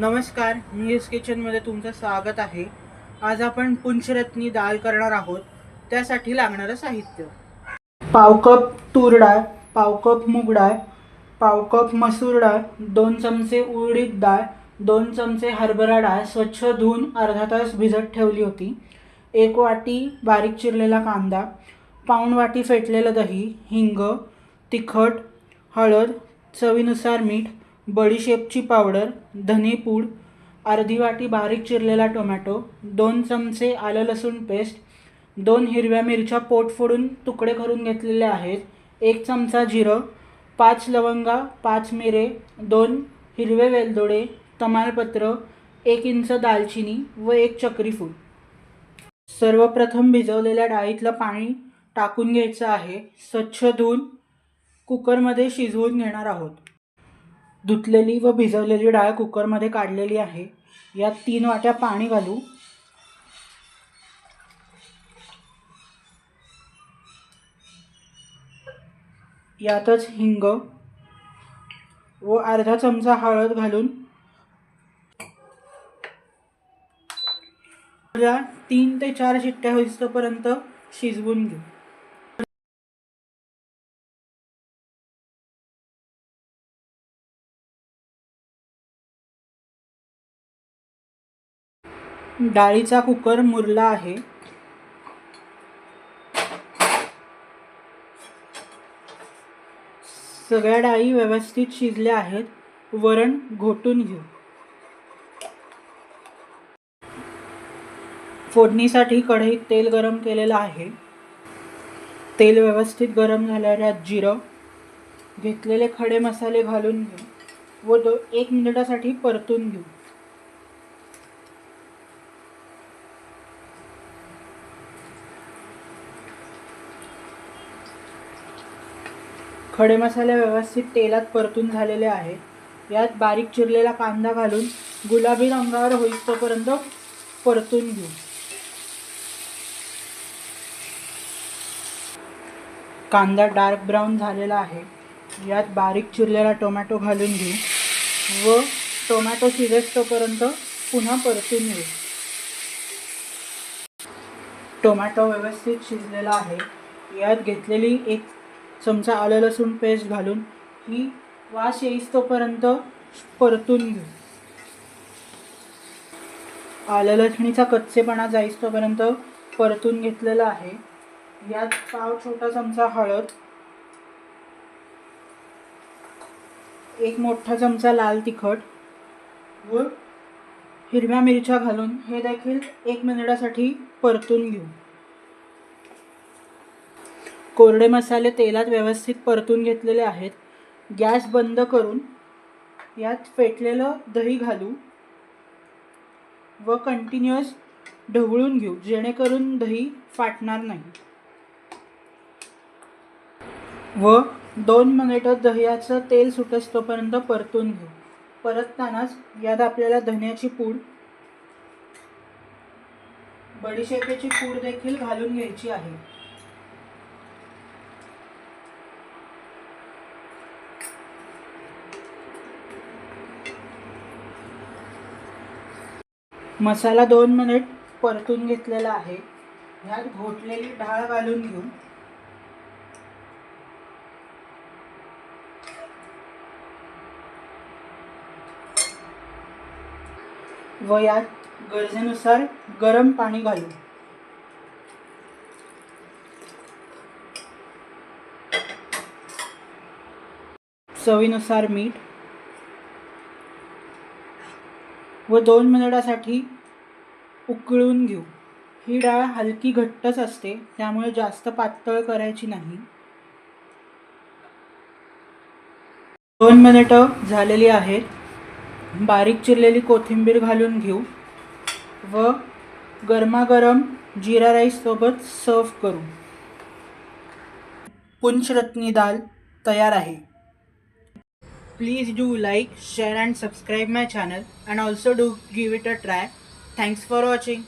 नमस्कार, मी एस किचनमध्ये तुमचं स्वागत आहे। आज आपण पंचरत्नी डाळ करणार आहोत। त्यासाठी लागणारं साहित्य: पाव कप तूर डाळ, पाव कप मूग डाळ, पाव कप मसूर डाळ, 2 चमचे उडीद डाळ, 2 चमचे हरभरा डाळ स्वच्छ धुवून अर्धा तास भिजत ठेवली होती, 1 वाटी बारीक चिरलेला कांदा, पाऊण वाटी फेटलेलं दही, हिंग, तिखट, हळद, चवीनुसार मीठ, बडीशेपची पावडर, धनेपूड, अर्धी वाटी बारीक चिरलेला टोमॅटो, 2 चमचे आलं लसूण पेस्ट, 2 हिरव्या मिरच्या पोट फोडून तुकडे करून घेतलेले आहेत, 1 चमचा जिरं, 5 लवंगा, 5 मिरे, 2 हिरवे वेलदोडे, तमालपत्र, 1 इंच दालचिनी व 1 चक्री फूल। सर्वप्रथम भिजवलेल्या डाळीतलं पाणी टाकून घ्यायचं आहे। स्वच्छ धुवून कुकरमध्ये शिजवून घेणार आहोत। धुतलेली व भिजवलेली डाळ कुकरमध्ये काढलेली आहे। यात 3 वाट्या पाणी घालू। यातच हिंग व अर्धा चमचा हळद घालून 3 ते 4 शिट्ट्या होईपर्यंत शिजवून घेऊ। डाळीचा कुकर मुरला आहे। सगळ्या डाळी व्यवस्थित शिजल्या आहेत। वरण घोटून घेऊ। फोडणीसाठी कढईत तेल गरम केलेलं आहे। तेल व्यवस्थित गरम झाल्यावर यात जिरं, घेतलेले खडे मसाले घालून घेऊ व 1 मिनिटासाठी परतून घेऊ। खडे मसाले व्यवस्थित तेलात परतून झालेले आहेत। यात बारीक चिरलेला कांदा घालून गुलाबी रंगावर होईपर्यंत परतून घेऊ। कांदा डार्क ब्राऊन झालेला आहे। यात बारीक चिरलेला टोमॅटो घालून घेऊ व टोमॅटो शिजेपर्यंत पुन्हा परतून घेऊ। टोमॅटो व्यवस्थित शिजलेला आहे। यात घेतलेली 1 चमचा आलं लसूण पेस्ट घालून ही वास येईपर्यंत परतून घेऊ। आलं लसणीचा कच्चेपणा जाईपर्यंत परतून घेतलेला आहे। यात पाव छोटा चमचा हळद, 1 मोठा चमचा लाल तिखट व हिरव्या मिरच्या घालून हे देखील 1 मिनिटासाठी परतून घेऊ। कोरडे मसाले तेलात व्यवस्थित परतून घेतलेले आहेत। गॅस बंद करून यात फेटलेलं दही घालू व कंटिन्युअस ढवळून घेऊ, जेणेकरून दही फाटणार नाही व 2 मिनिटं दह्याचं तेल सुटेपर्यंत परतून घेऊ। परततानाच यात आपल्याला धन्याची पूड, बडीशेपेची पूड देखील घालून घ्यायची आहे। मसाला 2 मिनिट परतून घेतलेला आहे। यात घोटलेली डाळ घालून घेऊ व यात गरजेनुसार गरम पाणी घालू। चवीनुसार मीठ व 2 मिनिटासाठी उकळून घेऊ। ही डाळ हलकी घट्टच असते, त्यामुळे जास्त पातळ करायची नाही। 2 मिनिटं झालेली आहेत। बारीक चिरलेली कोथिंबीर घालून घेऊ व गरमागरम जीरा राईस सोबत सर्व करू। पंचरत्नी दाल तयार आहे। Please do like, share and subscribe my channel and also do give it a try. Thanks for watching.